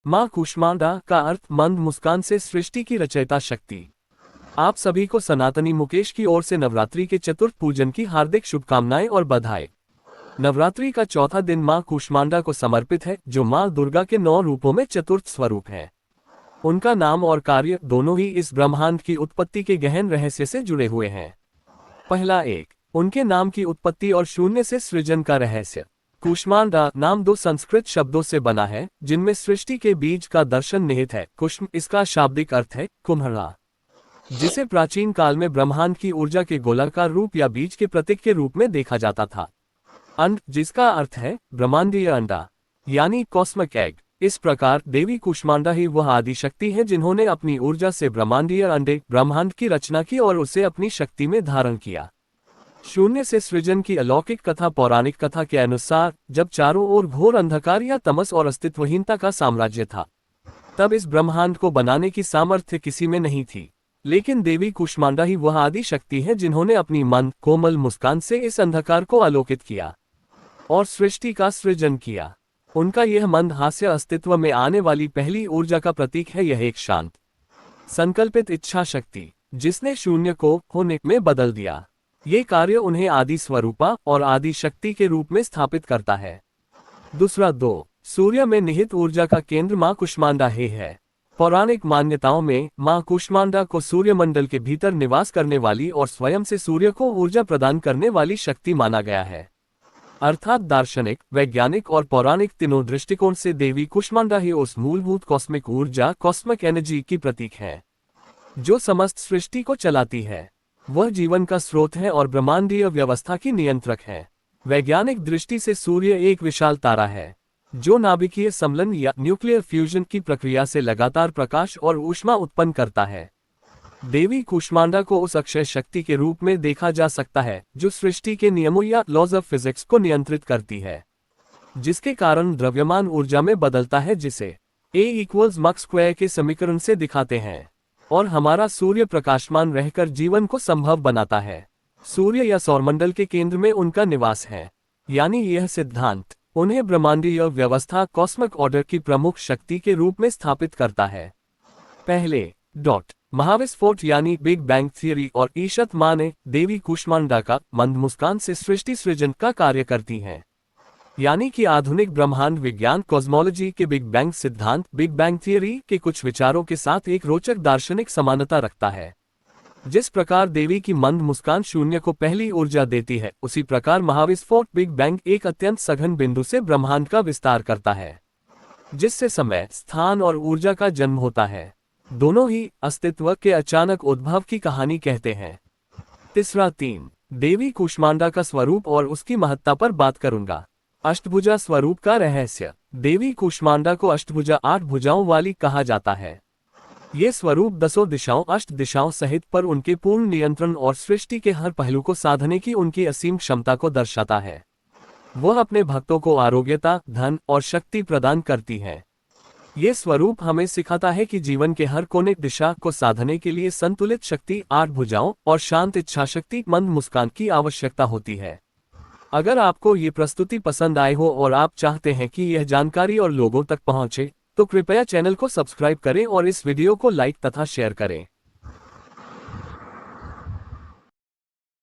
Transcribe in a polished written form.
माँ कूष्मांडा का अर्थ मंद मुस्कान से सृष्टि की रचयिता शक्ति। आप सभी को सनातनी मुकेश की ओर से नवरात्रि के चतुर्थ पूजन की हार्दिक शुभकामनाएं और बधाई। नवरात्रि का चौथा दिन माँ कूष्मांडा को समर्पित है, जो माँ दुर्गा के 9 रूपों में चतुर्थ स्वरूप है। उनका नाम और कार्य दोनों ही इस ब्रह्मांड की उत्पत्ति के गहन रहस्य से जुड़े हुए हैं। पहला एक, उनके नाम की उत्पत्ति और शून्य से सृजन का रहस्य। कूष्मांडा नाम 2 संस्कृत शब्दों से बना है, जिनमें सृष्टि के बीज का दर्शन निहित है। कुष्म इसका शाब्दिक अर्थ है कुम्हरा, जिसे प्राचीन काल में ब्रह्मांड की ऊर्जा के गोलाकार रूप या बीज के प्रतीक के रूप में देखा जाता था। अंड जिसका अर्थ है ब्रह्मांडीय अंडा, यानी कॉस्मिक एग। इस प्रकार देवी कूष्मांडा ही वह आदि शक्ति है जिन्होंने अपनी ऊर्जा से ब्रह्मांडीय अंडे ब्रह्मांड की रचना की और उसे अपनी शक्ति में धारण किया। शून्य से सृजन की अलौकिक कथा। पौराणिक कथा के अनुसार जब चारों ओर घोर अंधकार या तमस और अस्तित्वहीनता का साम्राज्य था, तब इस ब्रह्मांड को बनाने की सामर्थ्य किसी में नहीं थी। लेकिन देवी कूष्मांडा ही वह आदि शक्ति है जिन्होंने अपनी मंद कोमल मुस्कान से इस अंधकार को आलोकित किया और सृष्टि का सृजन किया। उनका यह मंद हास्य अस्तित्व में आने वाली पहली ऊर्जा का प्रतीक है। यह एक शांत संकल्पित इच्छा शक्ति जिसने शून्य को होने में बदल दिया। ये कार्य उन्हें आदि स्वरूपा और आदि शक्ति के रूप में स्थापित करता है। दूसरा 2, सूर्य में निहित ऊर्जा का केंद्र माँ कूष्मांडा ही है। पौराणिक मान्यताओं में माँ कूष्मांडा को सूर्यमंडल के भीतर निवास करने वाली और स्वयं से सूर्य को ऊर्जा प्रदान करने वाली शक्ति माना गया है। अर्थात दार्शनिक, वैज्ञानिक और पौराणिक तीनों दृष्टिकोण से देवी कूष्मांडा ही उस मूलभूत कॉस्मिक ऊर्जा कॉस्मिक एनर्जी की प्रतीक है, जो समस्त सृष्टि को चलाती है। वह जीवन का स्रोत है और ब्रह्मांडीय व्यवस्था की नियंत्रक है। वैज्ञानिक दृष्टि से सूर्य एक विशाल तारा है, जो नाभिकीय सम्मिलन या न्यूक्लियर फ्यूजन की प्रक्रिया से लगातार प्रकाश और ऊष्मा उत्पन्न करता है। देवी कूष्मांडा को उस अक्षय शक्ति के रूप में देखा जा सकता है जो सृष्टि के नियमों या लॉज ऑफ फिजिक्स को नियंत्रित करती है, जिसके कारण द्रव्यमान ऊर्जा में बदलता है, जिसे A=mc² के समीकरण से दिखाते हैं। और हमारा सूर्य प्रकाशमान रहकर जीवन को संभव बनाता है। सूर्य या सौरमंडल के केंद्र में उनका निवास है, यानी यह सिद्धांत उन्हें ब्रह्मांडीय व्यवस्था कॉस्मिक ऑर्डर की प्रमुख शक्ति के रूप में स्थापित करता है। पहले महाविस्फोट यानी बिग बैंग थियरी और ईशत माँ ने देवी कूष्मांडा का मंद मुस्कान से सृष्टि सृजन का कार्य करती हैं, यानी कि आधुनिक ब्रह्मांड विज्ञान कॉस्मोलॉजी के बिग बैंग सिद्धांत बिग बैंग थियरी के कुछ विचारों के साथ एक रोचक दार्शनिक समानता रखता है। जिस प्रकार देवी की मंद मुस्कान शून्य को पहली ऊर्जा देती है, उसी प्रकार महाविस्फोट बिग बैंग एक अत्यंत सघन बिंदु से ब्रह्मांड का विस्तार करता है, जिससे समय, स्थान और ऊर्जा का जन्म होता है। दोनों ही अस्तित्व के अचानक उद्भव की कहानी कहते हैं। तीसरा 3, देवी कूष्मांडा का स्वरूप और उसकी महत्ता पर बात करूंगा। अष्टभुजा स्वरूप का रहस्य। देवी कूष्मांडा को अष्टभुजा 8 भुजाओं वाली कहा जाता है। ये स्वरूप 10 दिशाओं अष्ट दिशाओं सहित पर उनके पूर्ण नियंत्रण और सृष्टि के हर पहलू को साधने की उनकी असीम क्षमता को दर्शाता है। वह अपने भक्तों को आरोग्यता, धन और शक्ति प्रदान करती है। ये स्वरूप हमें सिखाता है कि जीवन के हर कोने दिशा को साधने के लिए संतुलित शक्ति, 8 भुजाओं और शांत इच्छा शक्ति, मंद मुस्कान की आवश्यकता होती है। अगर आपको ये प्रस्तुति पसंद आई हो और आप चाहते हैं कि यह जानकारी और लोगों तक पहुंचे, तो कृपया चैनल को सब्सक्राइब करें और इस वीडियो को लाइक तथा शेयर करें।